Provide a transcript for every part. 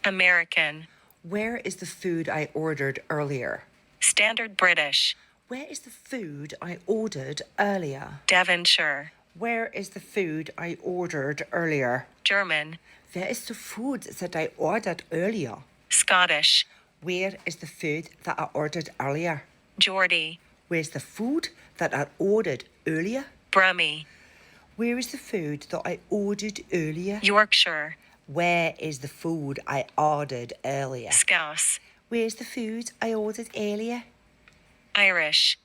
American. Where is the food I ordered earlier? Standard British. Where is the food I ordered earlier? Devonshire. Where is the food I ordered earlier? German. Where is the food that I ordered earlier? Scottish. Where is the food that I ordered earlier? Geordie. Where's the food that I ordered earlier? Brummie. Where is the food that I ordered earlier? Yorkshire. Where is the food I ordered earlier? Scouse. Where's the food I ordered earlier? Irish.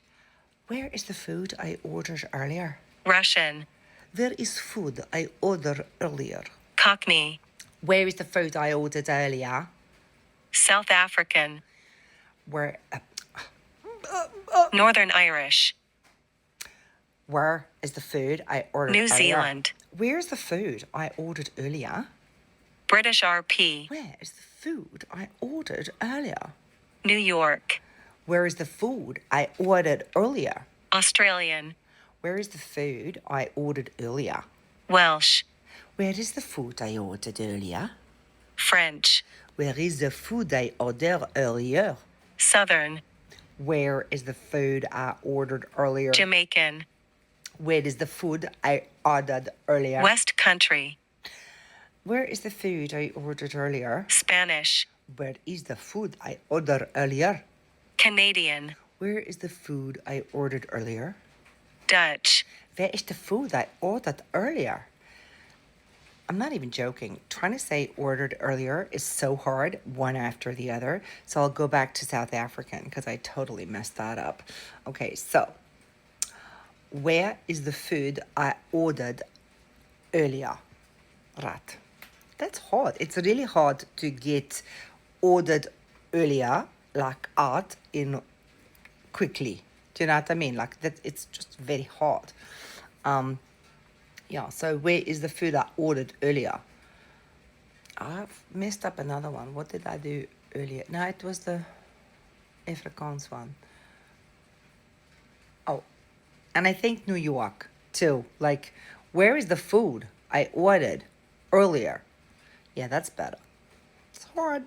Where is the food I ordered earlier? Russian. There is food I ordered earlier. Cockney. Where is the food I ordered earlier? South African. Where Northern Irish. Where is the food I ordered New earlier? Zealand. Where's the food I ordered earlier? British RP. Where is the food I ordered earlier? New York. Where is the food I ordered earlier? Australian. Where is the food I ordered earlier? Welsh. Where is the food I ordered earlier? French. Where is the food I ordered earlier? Southern. Where is the food I ordered earlier? Jamaican. Where is the food I ordered earlier? West Country. Where is the food I ordered earlier? Spanish. Where is the food I ordered earlier? Canadian. Where is the food I ordered earlier? Dutch. Where is the food I ordered earlier? I'm not even joking. Trying to say ordered earlier is so hard, one after the other. So I'll go back to South African because I totally messed that up. Okay, so where is the food I ordered earlier? Right. That's hard. It's really hard to get ordered earlier, like out in quickly. Do you know what I mean? Like that, it's just very hard. Yeah, so where is the food I ordered earlier? I've messed up another one. What did I do earlier? No, it was the Afrikaans one. Oh, and I think New York too. Like, where is the food I ordered earlier? Yeah, that's better. It's hard.